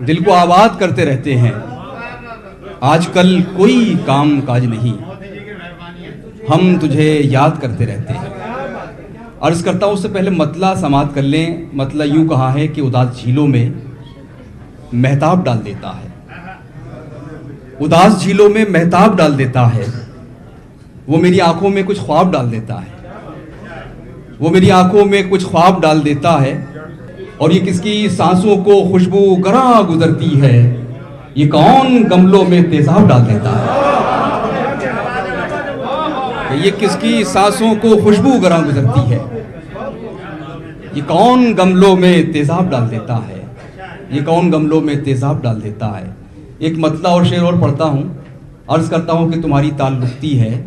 دل کو آباد کرتے رہتے ہیں. آج کل کوئی کام کاج نہیں, ہم تجھے یاد کرتے رہتے ہیں. عرض کرتا ہوں اس سے پہلے مطلع سماعت کر لیں. مطلع یوں کہا ہے کہ اداس جھیلوں میں مہتاب ڈال دیتا ہے. اداس جھیلوں میں مہتاب ڈال دیتا ہے. وہ میری آنکھوں میں کچھ خواب ڈال دیتا ہے. وہ میری آنکھوں میں کچھ خواب ڈال دیتا ہے. اور یہ کس کی سانسوں کو خوشبو گراں گزرتی ہے, یہ کون گملوں میں تیزاب ڈال دیتا ہے. یہ کس کی سانسوں کو خوشبو گراں گزرتی ہے, یہ کون گملوں میں تیزاب ڈال دیتا ہے. یہ کون گملوں میں تیزاب ڈال دیتا ہے. ایک مطلع اور شعر اور پڑھتا ہوں. عرض کرتا ہوں کہ تمہاری تال لکھتی ہے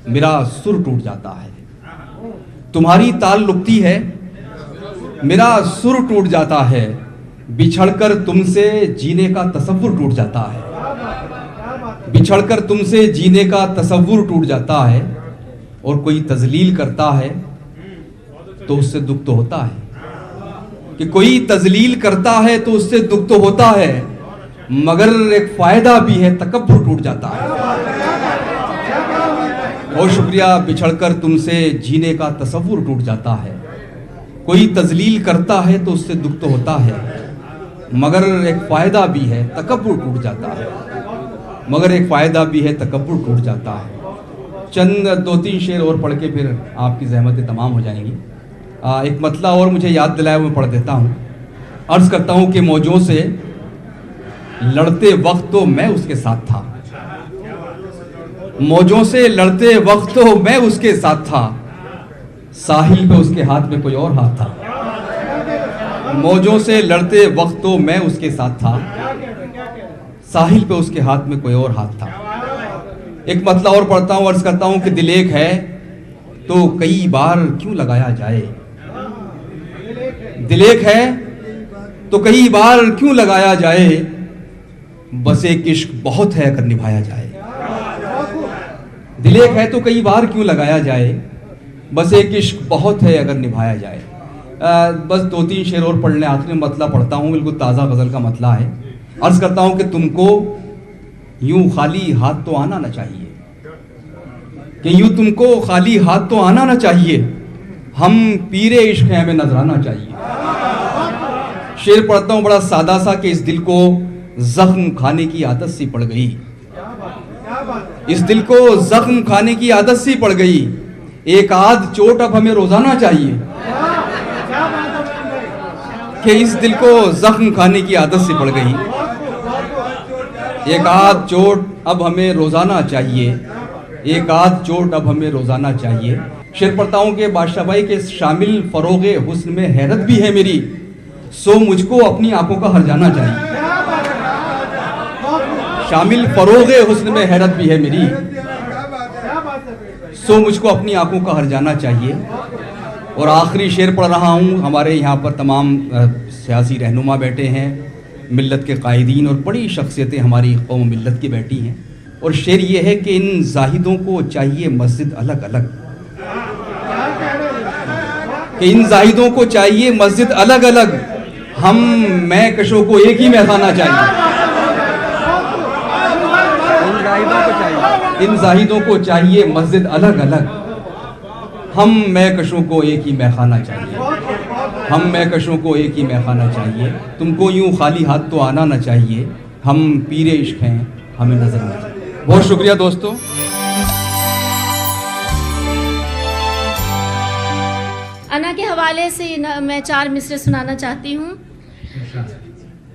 میرا سر ٹوٹ جاتا ہے. تمہاری تال لکھتی ہے میرا سر ٹوٹ جاتا ہے. بچھڑ کر تم سے جینے کا تصور ٹوٹ جاتا ہے. بچھڑ کر تم سے جینے کا تصور ٹوٹ جاتا ہے. اور کوئی تذلیل کرتا ہے تو اس سے دکھ تو ہوتا ہے. کہ کوئی تذلیل کرتا ہے تو اس سے دکھ تو ہوتا ہے, مگر ایک فائدہ بھی ہے, تکبر ٹوٹ جاتا ہے. بہت شکریہ. بچھڑ کر تم سے جینے کا تصور ٹوٹ جاتا ہے. کوئی تذلیل کرتا ہے تو اس سے دکھ تو ہوتا ہے, مگر ایک فائدہ بھی ہے, تکبر ٹوٹ جاتا ہے. مگر ایک فائدہ بھی ہے, تکبر ٹوٹ جاتا ہے. چند 2-3 شعر اور پڑھ کے پھر آپ کی زحمتیں تمام ہو جائیں گی. ایک مطلع اور مجھے یاد دلایا وہ میں پڑھ دیتا ہوں. عرض کرتا ہوں کہ موجوں سے لڑتے وقت تو میں اس کے ساتھ تھا. موجوں سے لڑتے وقت تو میں اس کے ساتھ تھا. ساحل پہ اس کے ہاتھ میں کوئی اور ہاتھ تھا. موجوں سے لڑتے وقت تو میں اس کے ساتھ تھا. ساحل پہ اس کے ہاتھ میں کوئی اور ہاتھ تھا. ایک مطلع اور پڑھتا ہوں. عرض کرتا ہوں کہ دل ایک ہے تو کئی بار کیوں لگایا جائے. دل ایک ہے تو کئی بار کیوں لگایا جائے. بس ایک عشق بہت ہے اگر نبھایا جائے. دل ایک ہے تو کئی بار کیوں لگایا جائے. بس ایک عشق بہت ہے اگر نبھایا جائے. بس 2-3 شعر اور پڑھ لیں. آخری مطلع پڑھتا ہوں, بالکل تازہ غزل کا مطلع ہے. عرض کرتا ہوں کہ تم کو یوں خالی ہاتھ تو آنا نہ چاہیے. کہ یوں تم کو خالی ہاتھ تو آنا نہ چاہیے. ہم پیر عشق ہیں, ہمیں نظرانا چاہیے. شعر پڑھتا ہوں بڑا سادہ سا کہ اس دل کو زخم کھانے کی عادت سی پڑ گئی. اس دل کو زخم کھانے کی عادت سی پڑ گئی. ایک آدھ چوٹ اب ہمیں روزانہ چاہیے. کہ اس دل کو زخم کھانے کی عادت سی پڑ گئی. ایک آدھ چوٹ اب ہمیں روزانہ چاہیے. ایک آدھ چوٹ اب ہمیں روزانہ چاہیے. شعر پڑھتا ہوں کہ بادشاہ بھائی کے شامل فروغ حسن میں حیرت بھی ہے میری. سو مجھ کو اپنی آنکھوں کا ہر جانا چاہیے. شامل فروغ حسن میں حیرت بھی ہے میری. سو مجھ کو اپنی آنکھوں کا ہر جانا چاہیے. اور آخری شعر پڑھ رہا ہوں. ہمارے یہاں پر تمام سیاسی رہنما بیٹھے ہیں, ملت کے قائدین اور بڑی شخصیتیں ہماری قوم ملت کی بیٹھی ہیں. اور شعر یہ ہے کہ ان زاہدوں کو چاہیے مسجد الگ الگ. کہ ان زاہدوں کو چاہیے مسجد الگ الگ. ہم میں کشوں کو ایک ہی میخانہ چاہیے. ان زاہدوں کو چاہیے مسجد الگ الگ. ہم میں کشوں کو ایک ہی میخانہ چاہیے. ہم میں کشوں کو ایک ہی میخانہ چاہیے. تم کو یوں خالی ہاتھ تو آنا نہ چاہیے. ہم پیر عشق ہیں, ہمیں نظر نہ چاہیے. بہت شکریہ دوستو. انا کے حوالے سے میں 4 مصرے سنانا چاہتی ہوں.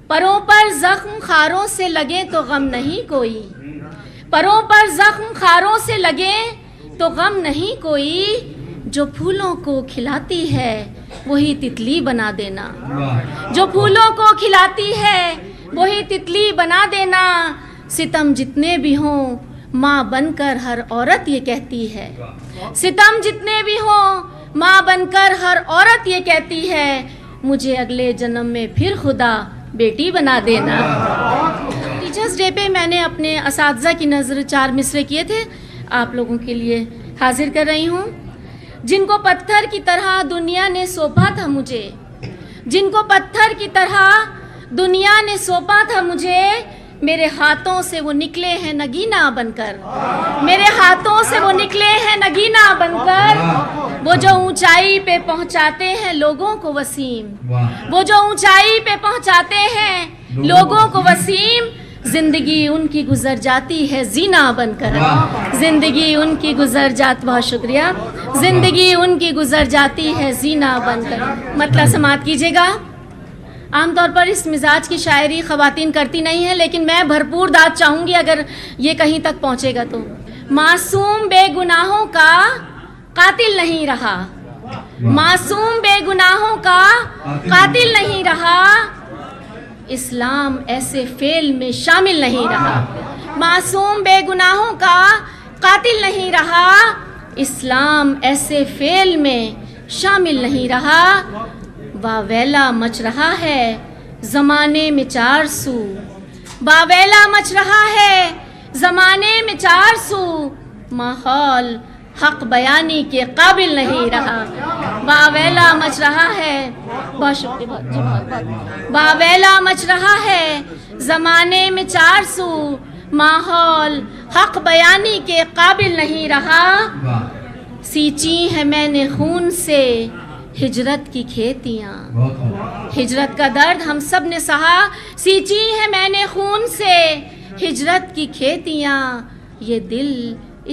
پروں پر زخم خاروں سے لگے تو غم نہیں کوئی. پروں پر زخم خاروں سے لگے تو غم نہیں کوئی. جو پھولوں کو کھلاتی ہے وہی تتلی بنا دینا. جو پھولوں کو کھلاتی ہے وہی تتلی بنا دینا. ستم جتنے بھی ہوں ماں بن کر ہر عورت یہ کہتی ہے. ستم جتنے بھی ہوں ماں بن کر ہر عورت یہ کہتی ہے. مجھے اگلے جنم میں پھر خدا بیٹی بنا دینا. ٹیچرز ڈے پہ میں نے اپنے اساتذہ کی نظر 4 مصرے کیے تھے, آپ لوگوں کے لیے حاضر کر رہی ہوں. جن کو پتھر کی طرح دنیا نے سونپا تھا مجھے. جن کو پتھر کی طرح دنیا نے سونپا تھا مجھے، میرے ہاتھوں سے وہ نکلے ہیں نگینا بن کر، میرے ہاتھوں سے وہ نکلے ہیں نگینا بن کر، وہ جو اونچائی پہ پہنچاتے ہیں لوگوں کو وسیم، وہ جو اونچائی پہ پہنچاتے ہیں لوگوں کو وسیم، زندگی ان کی گزر جاتی ہے زینہ بن کر، زندگی ان کی گزر جاتی، بہت شکریہ، زندگی ان کی گزر جاتی ہے زینہ بن کر۔ مطلب سماعت کیجیے گا۔ عام طور پر اس مزاج کی شاعری خواتین کرتی نہیں ہیں، لیکن میں بھرپور داد چاہوں گی اگر یہ کہیں تک پہنچے گا تو۔ معصوم بے گناہوں کا قاتل نہیں رہا، معصوم بے گناہوں کا قاتل نہیں رہا، اسلام ایسے فعل میں شامل نہیں رہا، معصوم بے گناہوں کا قاتل نہیں رہا، اسلام ایسے فعل میں شامل نہیں رہا، واویلا مچ رہا ہے زمانے میں چار سو، واویلا مچ رہا ہے زمانے میں چار سو، ماحول حق بیانی کے قابل نہیں رہا، واویلا مچ رہا ہے، بہت شکریہ، جی بہت، واویلا مچ رہا ہے زمانے میں چار سو، ماحول حق بیانی کے قابل نہیں رہا، سینچی ہے میں نے خون سے ہجرت کی کھیتیاں، ہجرت کا درد ہم سب نے سہا، سینچی ہے میں نے خون سے ہجرت کی کھیتیاں، یہ دل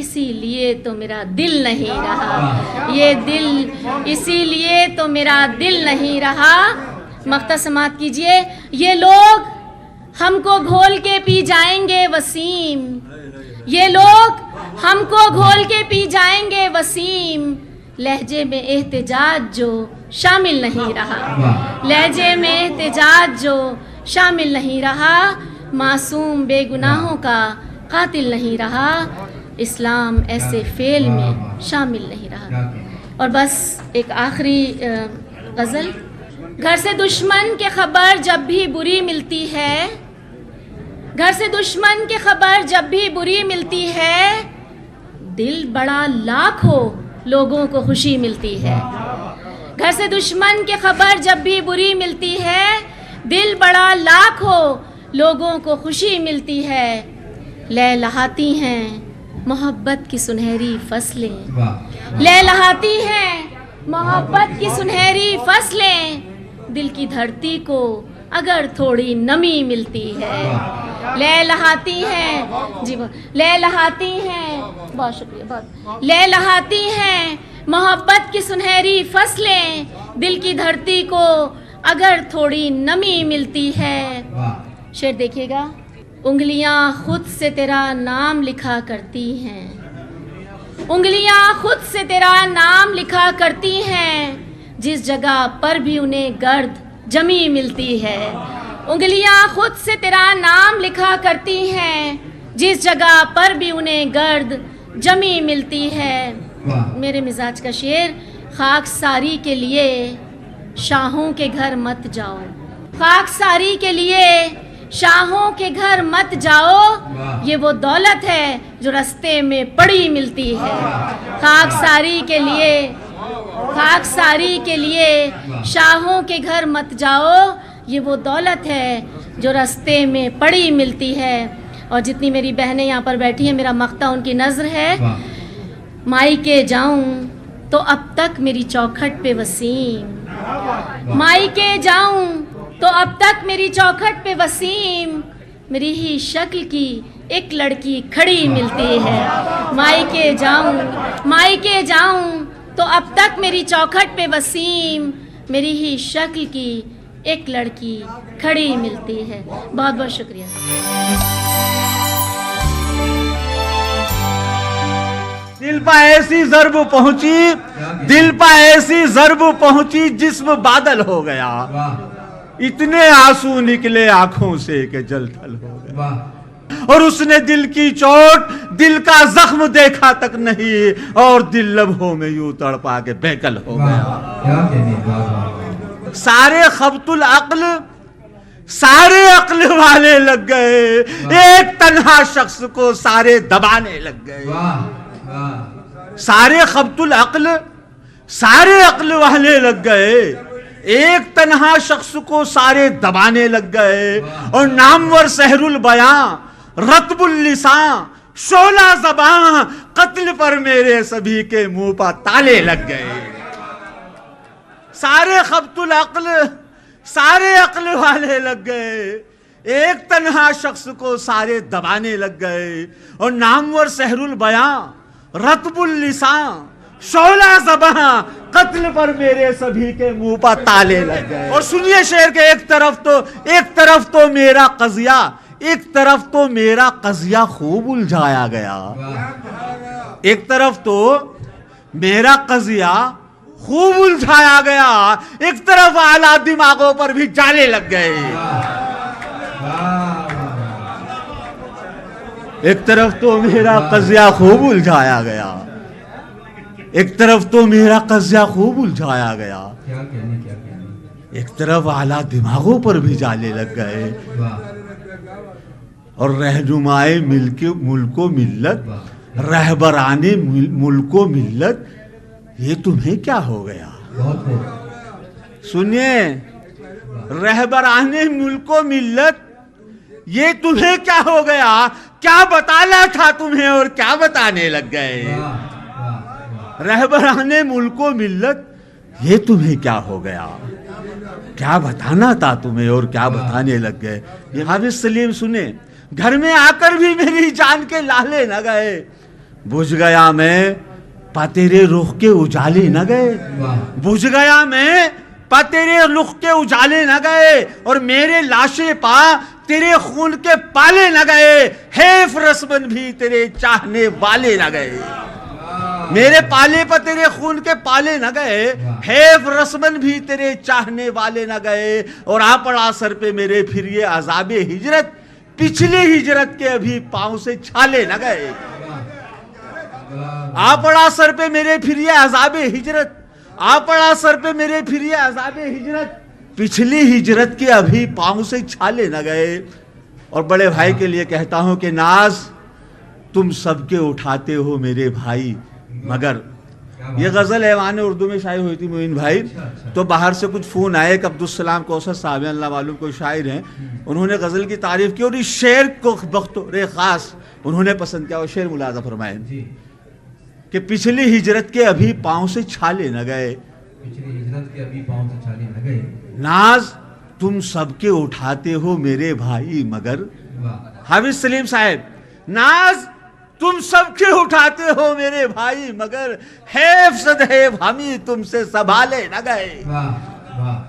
اسی لیے تو میرا دل نہیں رہا، یہ دل اسی لیے تو میرا دل نہیں رہا۔ مقطع سماعت کیجئے۔ یہ لوگ ہم کو گھول کے پی جائیں گے وسیم، یہ لوگ ہم کو گھول کے پی جائیں گے وسیم، لہجے میں احتجاج جو شامل نہیں رہا، لہجے میں احتجاج جو شامل نہیں رہا، معصوم بے گناہوں کا قاتل نہیں رہا، اسلام ایسے فعل میں شامل نہیں رہا۔ اور بس ایک آخری غزل۔ گھر سے دشمن کے خبر جب بھی بری ملتی ہے، گھر سے دشمن کے خبر جب بھی بری ملتی ہے، دل بڑا لاکھ ہو لوگوں کو خوشی ملتی ہے، گھر سے دشمن کے خبر جب بھی بری ملتی ہے، دل بڑا لاکھ ہو لوگوں کو خوشی ملتی ہے، لہلہاتی ہیں محبت کی سنہری فصلیں، لہلہاتی ہیں محبت کی سنہری فصلیں، دل کی دھرتی کو اگر تھوڑی نمی ملتی ہے، لہلہاتی ہیں، جی لہلہاتی ہیں، بہت شکریہ، بہت، لہلہاتی ہیں محبت کی سنہری فصلیں، دل کی دھرتی کو اگر تھوڑی نمی ملتی ہے۔ شعر دیکھیے گا۔ انگلیاں خود سے تیرا نام لکھا کرتی ہیں، انگلیاں خود سے تیرا نام لکھا کرتی ہیں، جس جگہ پر بھی انہیں گرد جمی ملتی ہے، انگلیاں خود سے تیرا نام لکھا کرتی ہیں، جس جگہ پر بھی انہیں گرد جمی ملتی ہے۔ میرے مزاج کا شعر۔ خاک ساری کے لیے شاہوں کے گھر مت جاؤ، خاک ساری کے لیے شاہوں کے گھر مت جاؤ، یہ وہ دولت ہے جو رستے میں پڑی ملتی ہے، خاک ساری کے لیے، خاک ساری کے لیے شاہوں کے گھر مت جاؤ، یہ وہ دولت ہے جو رستے میں پڑی ملتی ہے۔ اور جتنی میری بہنیں یہاں پر بیٹھی ہیں، میرا مقطع ان کی نظر ہے۔ مائکے جاؤں تو اب تک میری چوکھٹ پہ وسیم، مائکے جاؤں تو اب تک میری چوکھٹ پہ وسیم، میری ہی شکل کی ایک لڑکی کھڑی ملتی ہے، مائکے جاؤں، مائکے جاؤں تو اب تک میری چوکھٹ پہ وسیم، میری ہی شکل کی ایک لڑکی کھڑی ملتی ہے۔ بہت بہت شکریہ۔ دل پہ ایسی ضرب پہنچی، دل پہ ایسی ضرب پہنچی، جسم بادل ہو گیا، اتنے آنسو نکلے آنکھوں سے کہ جل تھل ہو گیا، اور اس نے دل کی چوٹ، دل کا زخم دیکھا تک نہیں، اور دل لمحوں میں یوں تڑپا کے بےکل ہو گیا۔ سارے خبط العقل، سارے عقل والے لگ گئے، ایک تنہا شخص کو سارے دبانے لگ گئے۔ سارے خبط العقل، سارے عقل والے لگ گئے، ایک تنہا شخص کو سارے دبانے لگ گئے اور نامور سحر البیاں رطب اللسان شعلہ زباں قتل پر میرے سبھی کے منہ پر تالے لگ گئے. سارے خبط العقل سارے عقل والے لگ گئے, ایک تنہا شخص کو سارے دبانے لگ گئے اور نامور سحر البیاں رطب اللسان شعلہ زباں قتل پر میرے سبھی کے منہ پر تالے لگ گئے. اور سنیے شعر کے ایک طرف تو میرا قضیہ خوب الجھایا گیا. ایک طرف تو میرا قضیہ خوب الجھایا گیا, ایک طرف اعلیٰ دماغوں پر بھی جالے لگ گئے. ایک طرف تو میرا قضیہ خوب الجھایا گیا, ایک طرف تو میرا قضیہ خوب الجھایا گیا, ایک طرف اعلیٰ دماغوں پر بھی جالے لگ گئے. اور رہنمائے ملک و ملت رہبران ملک و ملت یہ تمہیں کیا ہو گیا. سنیے, رہبران ملک و ملت یہ تمہیں کیا ہو گیا, کیا بتانا تھا تمہیں اور کیا بتانے لگ گئے. رہبران ملک و ملت یہ تمہیں کیا ہو گیا, کیا بتانا تھا تمہیں اور کیا بتانے لگ گئے. یہ حافظ سلیم سنے, گھر میں آ کر بھی میری جان کے لالے نہ گئے, بجھ گیا میں پا تیرے رخ کے اجالے نہ گئے, بجھ گیا میں پا تیرے رخ کے اجالے نہ گئے, اور میرے لاشے پا تیرے خون کے پالے نہ گئے, حیف رسمن بھی تیرے چاہنے والے نہ گئے. میرے پالے پر تیرے خون کے پالے نہ گئے, حیف رسمن بھی تیرے چاہنے والے نہ گئے. اور آ پڑا سر پہ میرے پھر یہ عذاب ہجرت, پچھلی ہجرت کے ابھی پاؤں سے چھالے نہ گئے. آ پڑا سر پہ میرے پھر یہ عذاب ہجرت, آ پڑا سر پہ میرے پھر یہ عذاب ہجرت, پچھلی ہجرت کے ابھی پاؤں سے چھالے نہ گئے. اور بڑے بھائی کے لیے کہتا ہوں کہ ناز تم سب کے اٹھاتے ہو میرے بھائی, مگر یہ غزل ایوان اردو میں شائع ہوئی تھی معین بھائی, تو باہر سے کچھ فون آئے کہ عبدالسلام کوثر صاحب اللہ معلوم کوئی شاعر ہیں, انہوں نے غزل کی تعریف کی اور اس شعر کو بطور خاص انہوں نے پسند کیا. اور شعر ملاحظہ فرمائیں کہ پچھلی ہجرت کے ابھی پاؤں سے چھالے نہ گئے, ناز تم سب کے اٹھاتے ہو میرے بھائی مگر. حافظ سلیم صاحب, ناز تم سب کے اٹھاتے ہو میرے بھائی مگر حیف صد حیف ہمیں تم سے سنبھالے نہ گئے.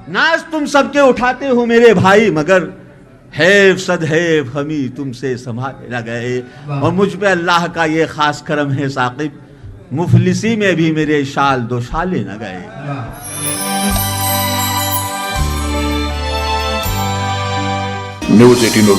ناز تم سب کے اٹھاتے ہو میرے بھائی مگر حیف صد حیف ہمیں تم سے سنبھالے نہ گئے. اور مجھ پہ اللہ کا یہ خاص کرم ہے ثاقب, مفلسی میں بھی میرے شال دو شالے نہ گئے. News 18